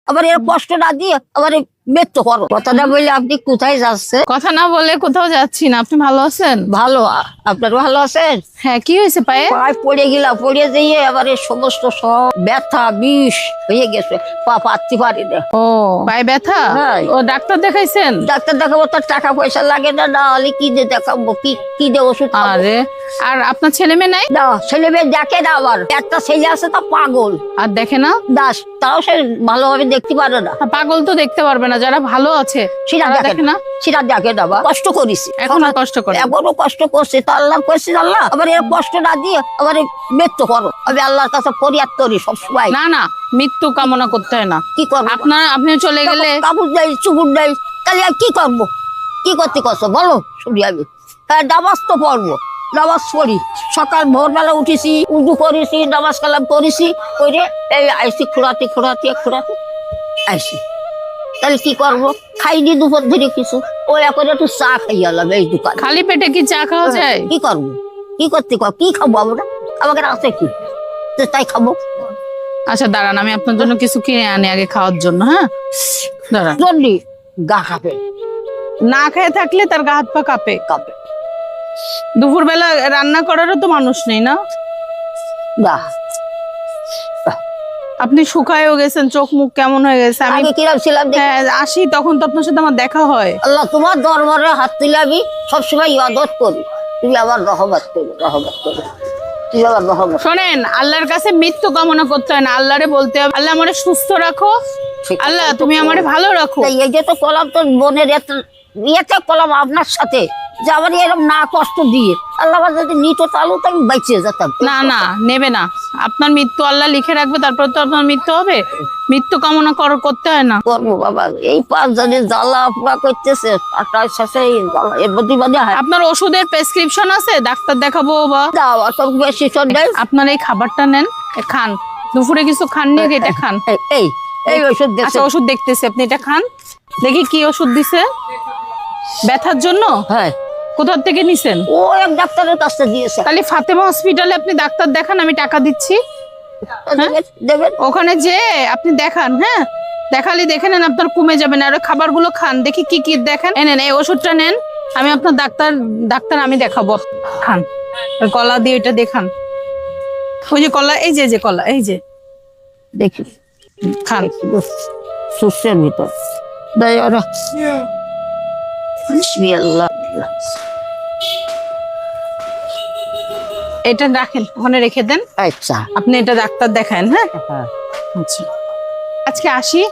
আবার এর কষ্ট না দিয়ে আবার মৃত্যু করো। কথাটা বললে আপনি কোথায় যাচ্ছে? কথা না বলে কোথাও যাচ্ছি না। আপনি ভালো আছেন? ভালো, আপনার ভালো আছেন? হ্যাঁ, কি হয়েছে পায়ে? পায়ে পড়ে গেলাম, পড়ে যেয়ে আবার এই সমস্ত সব ব্যথা বিষ হয়ে গেছে, পা পাততে পারি না। ও, পায়ে ব্যথা? হ্যাঁ। ও, ডাক্তার দেখাইছেন? ডাক্তার দেখাবো, তার টাকা পয়সা লাগে না, না হলে কি দিয়ে দেখাবো, কি দিয়ে ওষুধ খাবো? আরে, আর আপনার ছেলে মেয়ে নাই? না, ছেলে মেয়ে দেখে না, আবার একটা ছেলে আছে তা পাগল আর দেখে না? দাস, তাও সে ভালোভাবে দেখতে পারে না। পাগল তো দেখতে পারবে না, যারা ভালো আছে সেটা তারা দেখে দেখে না, না। সেটা দেখে না। কষ্ট করিস এখনো কষ্ট করে? এখনো কষ্ট করছে, তা আল্লাহ করছে, আল্লাহ আবার এর কষ্ট না দিয়ে আবার মৃত্যু করো। আমি আল্লাহর কাছে ফরিয়াদ করি সবসময়। না না, মৃত্যু কামনা করতে হয় না। কি করবো? আপনি চলে গেলে কাপড় দেয়, চুপুর দেয়, তাহলে আর কি করবো? কি করতে কষ্ট বলো, শুনি আমি। হ্যাঁ, নামাজ তো পড়বো, নামাজ পড়ি। সকাল ভোরবেলা উঠেছি, উজু করেছি, নামাজ কালাম করেছি, করে এই আইসি খুঁড়াতে আইসি। তাহলে কি করবো? খাইনি দুপুর ধরে কিছু, ওই এখন একটু চা খাই এলাম এই দোকান। খালি পেটে কি চা খাওয়া যায়? কি করবো? কি করতে কি খাবো আমরা? আমাকে আছে কি যে তাই খাবো? আচ্ছা দাঁড়ান, আমি আপনার জন্য কিছু কিনে আনি আগে খাওয়ার জন্য। হ্যাঁ, দাঁড়ান। জন্যি গা খাবে, না খেয়ে থাকলে তার গা হাত পা কাঁপে। কাঁপে দুপুরবেলা রান্না করারও তো মানুষ নেই না? না। আপনি শুকায়ও গেছেন, চোখ মুখ কেমন হয়ে গেছে। আমি আগে কিরম ছিলাম দেখি। হ্যাঁ, আসি তখন তো আপনার সাথে আমার দেখা হয়। আল্লাহ তোমার দরবারে হাত তুলে আমি সবসময় ইবাদত করি, তুমি আবার রহমত করো, তুমি আবার রহমত। শোনেন, আল্লাহর কাছে মৃত্যু কামনা করতে হয় না, আল্লাহরে বলতে হবে আল্লাহ আমারে সুস্থ রাখো, আল্লাহ তুমি আমারে ভালো রাখো। এই যে তো কলাম তো বোনের ইয়েতে কলাম আপনার সাথে, যে আমার এরকম না কষ্ট দিয়ে আল্লাহ আমার যদি নিত তাহলে তো আমি বেঁচে যেতাম। না না, নেবে না। আপনার মৃত্যু আল্লাহ লিখে রাখবে, তারপর তো আপনার মৃত্যু হবে। মৃত্যু কামনা করতে হয় না। করবো বাবা, এই 5 জনের জ্বালা পুরা করতেছে, আর তার শেষে এই জ্বালা, এর প্রতিবাদে আপনার ওষুধের প্রেসক্রিপশন আছে? ডাক্তার দেখাবো বা দাও অত বেশি সন্দেহ। আপনার এই খাবারটা নেন, খান। দুপুরে কিছু খান নিয়ে এটা খান। এই এই ওষুধ আচ্ছা, দিয়েছে। ওষুধ দেখতেছি, আপনি এটা খান। দেখি কি ওষুধ দিছে ব্যথার জন্য। হ্যাঁ, কোথা থেকে নিছেন? ও এক ডাক্তারের কাছে দিয়েছে। তাহলে ফাতেমা হসপিটালে আপনি ডাক্তার দেখান, আমি টাকা দিচ্ছি। দেবেন। ওখানে যে আপনি দেখান। হ্যাঁ, দেখালি দেখে নেন, আপনার কমে যাবে না। আর ওই খাবারগুলো খান, দেখি কি কি দেখেন। নেন এই ওষুধটা নেন, আমি আপনার ডাক্তার আমি দেখাবো। খান, ওই কলা দিয়ে এটা দেখান। ওই যে কলা, এই যে কলা, এই যে দেখি খান। সুস্থের ভিতর দেয় ওরা। বিসমিল্লাহ। এটা রাখেন, ওখানে রেখে দেন। আচ্ছা, আপনি এটা ডাক্তার দেখান। হ্যাঁ, হ্যাঁ। আচ্ছা, আজকে আসি।